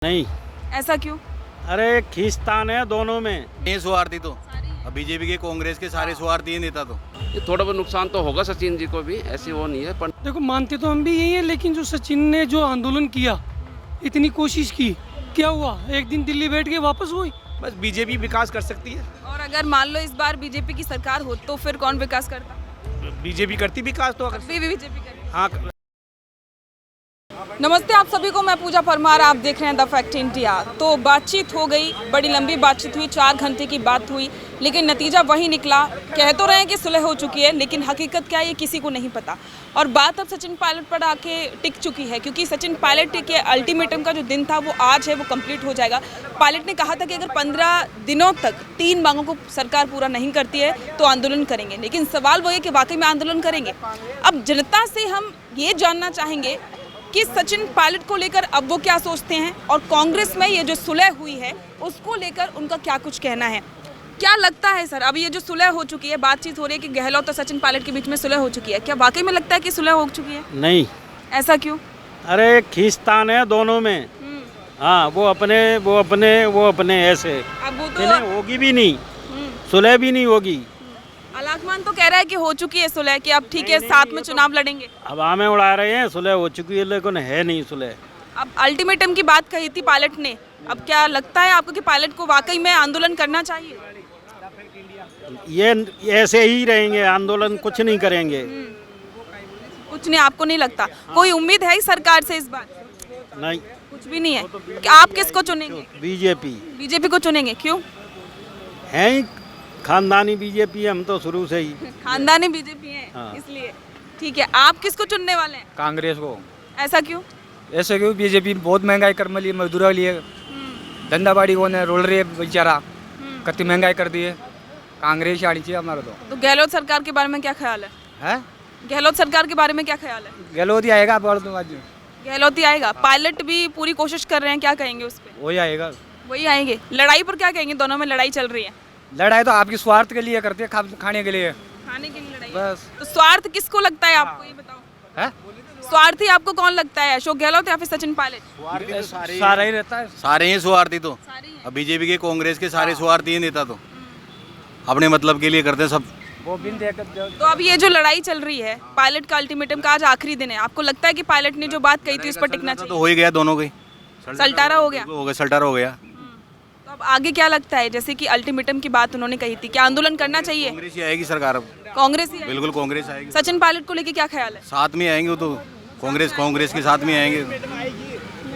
नहीं। ऐसा क्यों? अरे खींचतान है दोनों में। ये स्वार्थी तो अब बीजेपी के कांग्रेस के सारे स्वार्थी हैं नेता तो। ये थोड़ा बहुत नुकसान तो होगा सचिन जी को भी, ऐसी वो नहीं है पर देखो मानते तो हम भी यही है, लेकिन जो सचिन ने जो आंदोलन किया, इतनी कोशिश की, क्या हुआ? एक दिन दिल्ली बैठ के वापस हुई। बस बीजेपी विकास कर सकती है। और अगर मान लो इस बार बीजेपी की सरकार हो तो फिर कौन विकास करता? बीजेपी करती विकास तो अगर बीजेपी करती। हाँ। नमस्ते आप सभी को, मैं पूजा परमार, आप देख रहे हैं द फैक्ट इंडिया। तो बातचीत हो गई, बड़ी लंबी बातचीत हुई, 4 घंटे की बात हुई, लेकिन नतीजा वही निकला। कह तो रहे हैं कि सुलह हो चुकी है, लेकिन हकीकत क्या है ये किसी को नहीं पता। और बात अब सचिन पायलट पर आके टिक चुकी है, क्योंकि सचिन पायलट के अल्टीमेटम का जो दिन था वो आज है, वो कंप्लीट हो जाएगा। पायलट ने कहा था कि अगर 15 दिनों तक 3 मांगों को सरकार पूरा नहीं करती है तो आंदोलन करेंगे। लेकिन सवाल वो है कि वाकई में आंदोलन करेंगे। अब जनता से हम ये जानना चाहेंगे कि सचिन पायलट को लेकर अब वो क्या सोचते हैं, और कांग्रेस में ये जो सुलह हुई है उसको लेकर उनका क्या कुछ कहना है। क्या लगता है सर, अब ये जो सुलह हो चुकी है, बातचीत हो रही है कि गहलोत और सचिन पायलट के बीच में सुलह हो चुकी है, क्या वाकई में लगता है कि सुलह हो चुकी है? नहीं। ऐसा क्यों? अरे खींचतान है दोनों में। हाँ, वो अपने ऐसे। अब वो तो नहीं, होगी भी नहीं, सुलह भी नहीं होगी। अलाकमान तो कह रहा है कि हो चुकी है सुलह, कि अब ठीक है साथ में चुनाव लड़ेंगे। अब हमें उड़ा रहे हैं, सुलह हो चुकी है, लेकिन है नहीं सुलह। अब अल्टीमेटम की बात कही थी पायलट ने, अब क्या लगता है आपको कि पायलट को वाकई में आंदोलन करना चाहिए? ये ऐसे ही रहेंगे, आंदोलन कुछ नहीं करेंगे। कुछ नहीं, आपको नहीं लगता? कोई उम्मीद है इस सरकार से इस बार? नहीं, कुछ भी नहीं है। कि आप किसको चुनेंगे? बीजेपी। बीजेपी को चुनेंगे, क्यों? है ही खानदानी बीजेपी, हम तो शुरू से ही खानदानी बीजेपी है, हाँ। इसलिए। ठीक है, आप किसको चुनने वाले हैं? कांग्रेस को। ऐसा क्यों? ऐसे क्यों? बीजेपी बहुत महंगाई कर मिली, मजदूरों लिए धंधा बाड़ी को रोल रही है बेचारा, कितनी महंगाई कर दी है। कांग्रेस आनी चाहिए हमारा तो गहलोत सरकार के बारे में क्या ख्याल है? गहलोत सरकार के बारे में क्या ख्याल है? गहलोत ही आएगा। गहलोत ही आएगा। पायलट भी पूरी कोशिश कर रहे हैं, क्या कहेंगे उस पर? वही आएगा। वही आएंगे। लड़ाई पर क्या कहेंगे? दोनों में लड़ाई चल रही है। लड़ाई तो आपकी स्वार्थ के लिए करते हैं, खाने के लिए। खाने के लिए लड़ाई। बस। तो स्वार्थ किसको लगता है आपको, ये बताओ? है स्वार्थी आपको कौन लगता है, अशोक गहलोत या फिर सचिन पायलट? सारा ही रहता है। सारे ही स्वार्थी तो। सारे ही हैं। अब बीजेपी के कांग्रेस के सारे स्वार्थी हैं नेता तो। अपने मतलब के लिए करते हैं सब। वो बिन देकर तो अब ये जो लड़ाई चल रही है, पायलट का अल्टीमेटम का आज आखिरी दिन है, आपको लगता है कि पायलट ने जो बात कही थी उस पर टिकना तो चाहिए? हो ही गया दोनों का ही। सलटारा हो गया। हो गया, सल्टारा हो गया। तो अब आगे क्या लगता है, जैसे कि अल्टीमेटम की बात उन्होंने कही थी, क्या आंदोलन करना चाहिए? कांग्रेस ही आएगी सरकार अब। कांग्रेस ही? बिल्कुल कांग्रेस आएगी। सचिन पायलट को लेके क्या ख्याल है? साथ में आएंगे वो तो। कांग्रेस के साथ में आएंगे।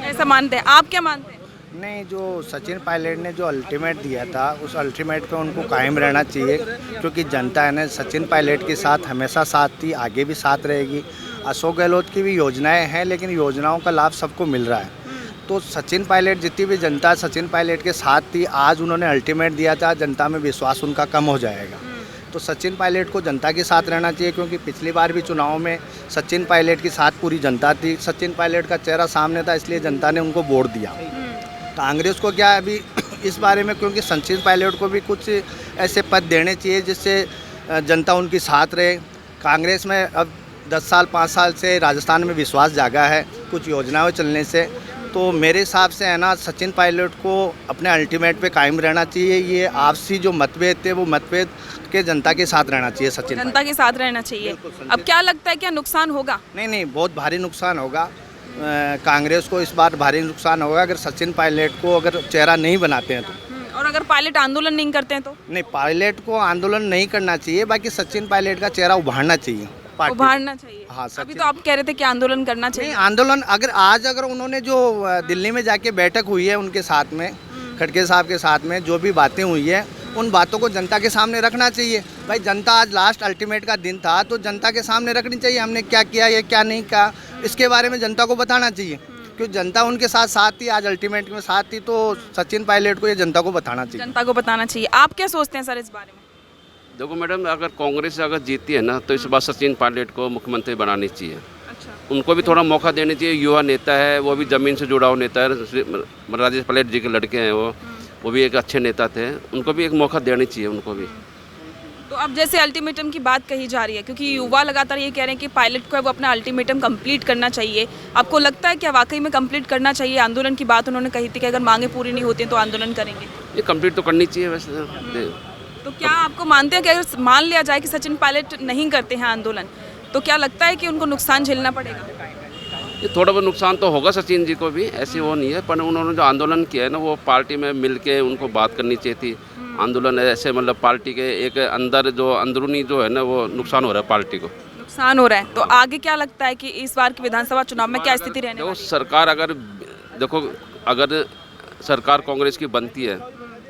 ऐसा मानते हैं आप? क्या मानते हैं? नहीं, जो सचिन पायलट ने जो अल्टीमेट दिया था, उस अल्टीमेट पे उनको कायम रहना चाहिए, क्योंकि जनता है ना सचिन पायलट के साथ हमेशा साथ थी, आगे भी साथ रहेगी। अशोक गहलोत की भी योजनाएं हैं, लेकिन योजनाओं का लाभ सबको मिल रहा है। तो सचिन पायलट, जितनी भी जनता सचिन पायलट के साथ थी, आज उन्होंने अल्टीमेट दिया था, जनता में विश्वास उनका कम हो जाएगा। तो सचिन पायलट को जनता के साथ रहना चाहिए, क्योंकि पिछली बार भी चुनाव में सचिन पायलट के साथ पूरी जनता थी, सचिन पायलट का चेहरा सामने था, इसलिए जनता ने उनको वोट दिया। कांग्रेस को क्या है अभी इस बारे में, क्योंकि सचिन पायलट को भी कुछ ऐसे पद देने चाहिए जिससे जनता उनके साथ रहे। कांग्रेस में अब 10 साल 5 साल से राजस्थान में विश्वास जागा है कुछ योजनाएं चलने से। तो मेरे हिसाब से है ना, सचिन पायलट को अपने अल्टीमेट पे कायम रहना चाहिए। ये आपसी जो मतभेद थे, वो मतभेद के जनता के साथ रहना चाहिए। सचिन जनता के साथ रहना चाहिए। अब क्या लगता है, क्या नुकसान होगा? नहीं, बहुत भारी नुकसान होगा। कांग्रेस को इस बार भारी नुकसान होगा अगर सचिन पायलट को अगर चेहरा नहीं बनाते हैं तो। और अगर पायलट आंदोलन नहीं करते हैं तो? नहीं, पायलट को आंदोलन नहीं करना चाहिए, बाकी सचिन पायलट का चेहरा उभारना चाहिए, उभारना चाहिए। हाँ, अभी तो आप कह रहे थे कि आंदोलन करना चाहिए। नहीं, आंदोलन अगर उन्होंने जो दिल्ली में जाके बैठक हुई है उनके साथ में, खड़गे साहब के साथ में जो भी बातें हुई है, उन बातों को जनता के सामने रखना चाहिए। भाई जनता, आज लास्ट अल्टीमेट का दिन था, तो जनता के सामने रखनी चाहिए हमने क्या किया, ये क्या नहीं किया, इसके बारे में जनता को बताना चाहिए। क्योंकि जनता उनके साथ थी, आज अल्टीमेट में साथ थी, तो सचिन पायलट को ये जनता को बताना चाहिए। जनता को बताना चाहिए। आप क्या सोचते हैं सर इस बारे में? देखो मैडम, अगर कांग्रेस अगर जीती है ना तो इस बार सचिन पायलट को मुख्यमंत्री बनानी चाहिए। अच्छा। उनको भी थोड़ा मौका देना चाहिए। युवा नेता है, वो भी ज़मीन से जुड़ा हुआ नेता है। राजेश पायलट जी के लड़के हैं वो भी एक अच्छे नेता थे, उनको भी एक मौका देना चाहिए उनको भी। तो अब जैसे अल्टीमेटम की बात कही जा रही है, क्योंकि युवा लगातार ये कह रहे हैं कि पायलट को है वो अपना अल्टीमेटम कंप्लीट करना चाहिए, आपको लगता है क्या वाकई में कंप्लीट करना चाहिए? आंदोलन की बात उन्होंने कही थी कि अगर मांगे पूरी नहीं होती तो आंदोलन करेंगे। ये कंप्लीट तो करनी चाहिए वैसे। तो क्या आपको मानते हैं कि अगर मान लिया जाए कि सचिन पायलट नहीं करते हैं आंदोलन, तो क्या लगता है कि उनको नुकसान झेलना पड़ेगा? ये थोड़ा बहुत नुकसान तो होगा सचिन जी को भी, ऐसे वो नहीं है, पर उन्होंने जो आंदोलन किया है ना वो पार्टी में मिल के उनको बात करनी चाहिए थी। आंदोलन ऐसे मतलब पार्टी के एक अंदर जो अंदरूनी जो है ना वो नुकसान हो रहा है पार्टी को, नुकसान हो रहा है। तो आगे क्या लगता है कि इस बार के विधानसभा चुनाव में क्या स्थिति रहने देखो वाली है? सरकार अगर सरकार कांग्रेस की बनती है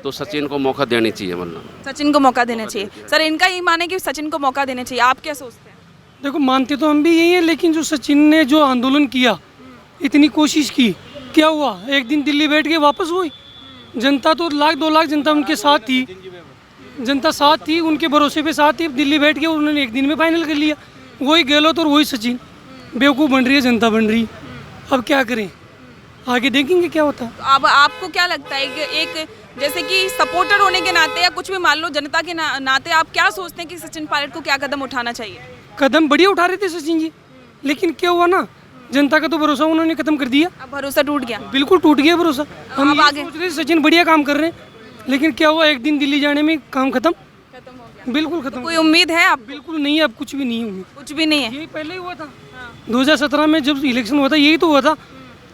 तो सचिन को मौका देनी चाहिए, मतलब सचिन को मौका देना चाहिए। सर, इनका ये माने कि सचिन को मौका देना चाहिए, आप क्या सोचते हैं? देखो, मानते तो हम भी यही है, लेकिन जो सचिन ने जो आंदोलन किया, इतनी कोशिश की, क्या हुआ? एक दिन दिल्ली बैठ के वापस हुई। जनता तो 1-2 लाख जनता उनके साथ थी, जनता साथ थी, उनके भरोसे पे साथ थी। दिल्ली बैठ के उन्होंने एक दिन में फाइनल कर लिया। वही गहलोत और वही सचिन, बेवकूफ़ बन रही है जनता, बन रही। अब क्या करें, आगे देखेंगे क्या होता है। तो अब आपको क्या लगता है कि एक जैसे कि सपोर्टर होने के नाते या कुछ भी मान लो जनता के नाते आप क्या सोचते हैं कि सचिन पायलट को क्या कदम उठाना चाहिए? कदम बढ़िया उठा रहे थे सचिन जी, लेकिन क्या हुआ ना, जनता का तो भरोसा उन्होंने खत्म कर दिया। अब भरोसा टूट गया। बिल्कुल टूट गया भरोसा। हम अब ये आगे सोच रहे थे सचिन बढ़िया काम कर रहे हैं, लेकिन क्या हुआ, एक दिन दिल्ली जाने में काम खत्म हो गया। बिल्कुल खत्म। कोई उम्मीद है आप? बिल्कुल नहीं है, अब कुछ भी नहीं है उम्मीद। कुछ भी नहीं है। यही पहले ही हुआ था 2017 में जब इलेक्शन हुआ था, यही तो हुआ था,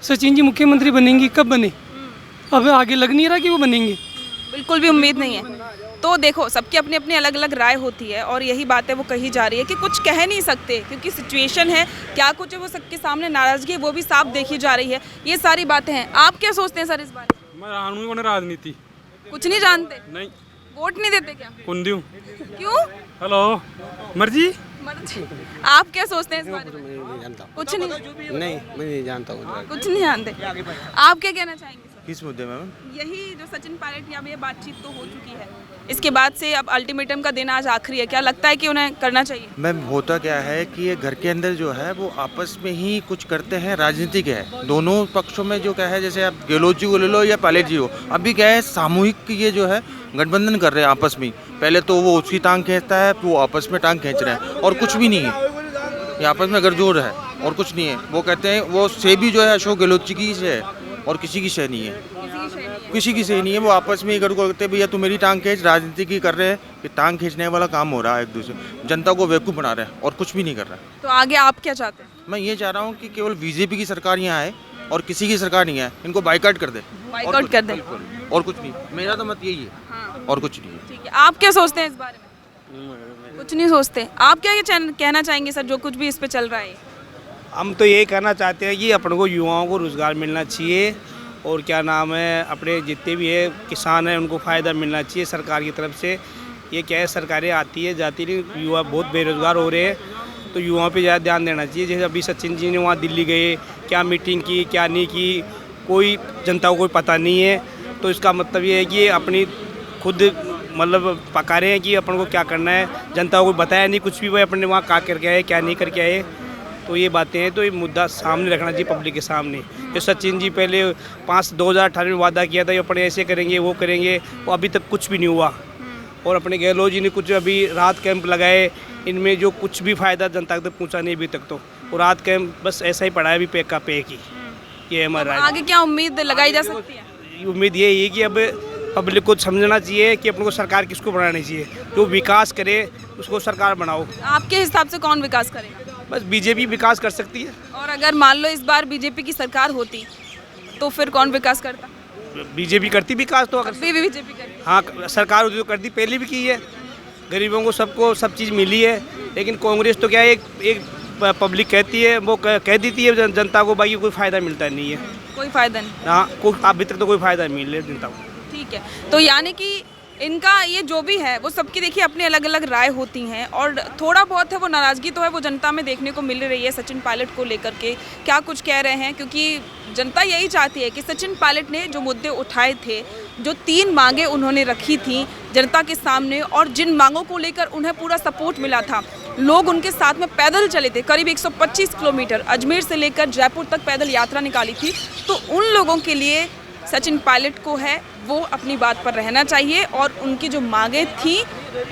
सचिन जी मुख्यमंत्री बनेंगे। कब बने? अब आगे लग नहीं रहा कि वो बनेंगे। बिल्कुल भी उम्मीद नहीं है। तो देखो, सबकी अपनी अपनी अलग अलग राय होती है और यही बात है वो कही जा रही है कि कुछ कह नहीं सकते क्योंकि सिचुएशन है, क्या कुछ है वो सबके सामने, नाराजगी है वो भी साफ देखी जा रही है। ये सारी बातें हैं। आप क्या सोचते हैं सर इस बारे में? मैं राजनीति कुछ नहीं जानते? नहीं। वोट नहीं देते क्या? कौन दूं? क्यों? हेलो, मर्जी। आप क्या सोचते हैं इस बारे में? कुछ नहीं। नहीं, मैं नहीं जानता हूँ। कुछ नहीं जानते। आप क्या कहना चाहेंगे? किस मुद्दे में मैम? यही जो सचिन पायलट यहाँ पे बातचीत तो हो चुकी है, इसके बाद से अब अल्टीमेटम का दिन आज आखिरी है, क्या लगता है कि उन्हें करना चाहिए? मैम, होता क्या है कि ये घर के अंदर जो है वो आपस में ही कुछ करते हैं, राजनीतिक है दोनों पक्षों में। जो क्या है, जैसे आप गहलोत जी को ले लो या पायलट जी हो, अभी क्या है सामूहिक ये जो है गठबंधन कर रहे हैं आपस में। पहले तो वो उसकी टांग खींचता है, वो आपस में टांग खींच रहे हैं और कुछ भी नहीं है, ये आपस में गठजोड़ है और कुछ नहीं है। वो कहते हैं वो से भी जो है अशोक गहलोत जी की से है और किसी की से नहीं है, किसी की से नहीं है। वो आपस में ही करते भैया तू मेरी टांग खींच, राजनीति की कर रहे हैं कि टांग खींचने वाला काम हो रहा है, एक दूसरे जनता को बेवकूफ़ बना रहे हैं और कुछ भी नहीं कर रहा है। तो आगे आप क्या चाहते हैं? मैं ये चाह रहा हूँ कि केवल बीजेपी की सरकार यहाँ आए और किसी की सरकार नहीं है, इनको बाइकआउट कर दे। बाइकआउट कर दे और कुछ नहीं, मेरा तो मत यही है। हाँ। और कुछ नहीं है। ठीक है, आप क्या सोचते हैं इस बारे में? कुछ नहीं सोचते। आप क्या ये कहना चाहेंगे सर, जो कुछ भी इस पे चल रहा है? हम तो ये कहना चाहते हैं कि अपन को युवाओं को रोज़गार मिलना चाहिए और क्या नाम है, अपने जितने भी है किसान हैं उनको फ़ायदा मिलना चाहिए सरकार की तरफ से। ये क्या है, सरकारें आती है जाती नहीं, युवा बहुत बेरोज़गार हो रहे हैं, तो युवाओं पे ज़्यादा ध्यान देना चाहिए। जैसे अभी सचिन जी ने वहाँ दिल्ली गए, क्या मीटिंग की क्या नहीं की, कोई जनता को कोई पता नहीं है। तो इसका मतलब ये है कि अपनी खुद मतलब पका रहे हैं कि अपन को क्या करना है, जनता को बताया नहीं कुछ भी, वो अपने वहाँ क्या करके आए क्या नहीं करके आए। तो ये बातें हैं, तो ये मुद्दा सामने रखना चाहिए पब्लिक के सामने। जो सचिन जी पहले 2018 में वादा किया था ये अपने ऐसे करेंगे वो करेंगे, वो अभी तक कुछ भी नहीं हुआ। और अपने गहलोत जी ने कुछ अभी राहत कैंप लगाए, इनमें जो कुछ भी फ़ायदा जनता तक पहुँचा नहीं अभी तक। तो वो राहत कैंप बस ऐसा ही पड़ा है अभी पैक का पैक ही। ये हमारा आगे क्या उम्मीद लगाई जा सकती है? उम्मीद यही है कि अब पब्लिक को समझना चाहिए कि अपन को सरकार किसको बनानी चाहिए, जो विकास करे उसको सरकार बनाओ। आपके हिसाब से कौन विकास करेगा? बस बीजेपी विकास कर सकती है। और अगर मान लो इस बार बीजेपी की सरकार होती तो फिर कौन विकास करता? बीजेपी करती विकास तो अगर भी बीजेपी करती। हाँ, सरकार होती तो करती, पहले भी की है, गरीबों को सबको सब चीज़ मिली है। लेकिन कांग्रेस तो क्या है, एक पब्लिक कहती है, वो कह देती है जनता को, भाई कोई फ़ायदा मिलता नहीं है, कोई फ़ायदा नहीं। हाँ, अभी तक तो कोई फ़ायदा नहीं मिल रहा जनता को। ठीक है, तो यानी कि इनका ये जो भी है वो सबकी देखिए अपनी अलग अलग राय होती हैं और थोड़ा बहुत है वो नाराज़गी तो है वो जनता में देखने को मिल रही है सचिन पायलट को लेकर के। क्या कुछ कह रहे हैं, क्योंकि जनता यही चाहती है कि सचिन पायलट ने जो मुद्दे उठाए थे, जो 3 मांगे उन्होंने रखी थी जनता के सामने और जिन मांगों को लेकर उन्हें पूरा सपोर्ट मिला था, लोग उनके साथ में पैदल चले थे, करीब 125 किलोमीटर अजमेर से लेकर जयपुर तक पैदल यात्रा निकाली थी। तो उन लोगों के लिए सचिन पायलट को है वो अपनी बात पर रहना चाहिए और उनकी जो मांगें थी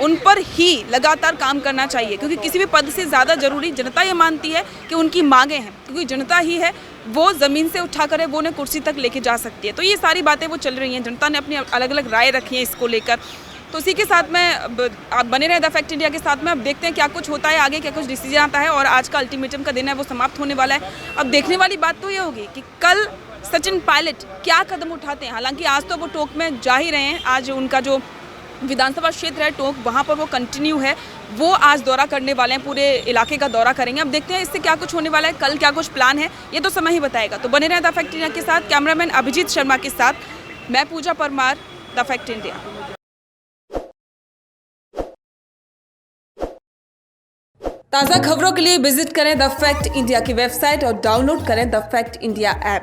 उन पर ही लगातार काम करना चाहिए, क्योंकि किसी भी पद से ज़्यादा जरूरी जनता ये मानती है कि उनकी मांगें हैं, क्योंकि जनता ही है वो ज़मीन से उठाकर वो उन्हें कुर्सी तक लेके जा सकती है। तो ये सारी बातें वो चल रही हैं, जनता ने अपनी अलग अलग राय रखी है इसको लेकर। तो इसी के साथ में आप बने रहे द फैक्ट इंडिया के साथ में। अब देखते हैं क्या कुछ होता है आगे, क्या कुछ डिसीजन आता है, और आज का अल्टीमेटम का दिन है वो समाप्त होने वाला है। अब देखने वाली बात तो ये होगी कि कल सचिन पायलट क्या कदम उठाते हैं। हालांकि आज तो वो टोंक में जा ही रहे हैं, आज उनका जो विधानसभा क्षेत्र है टोंक, वहाँ पर वो कंटिन्यू है, वो आज दौरा करने वाले हैं, पूरे इलाके का दौरा करेंगे। अब देखते हैं इससे क्या कुछ होने वाला है, कल क्या कुछ प्लान है, ये तो समय ही बताएगा। तो बने रहे द फैक्ट इंडिया के साथ। कैमरामैन अभिजीत शर्मा के साथ मैं पूजा परमार, द फैक्ट इंडिया। ताज़ा खबरों के लिए विजिट करें द फैक्ट इंडिया की वेबसाइट और डाउनलोड करें द फैक्ट इंडिया ऐप।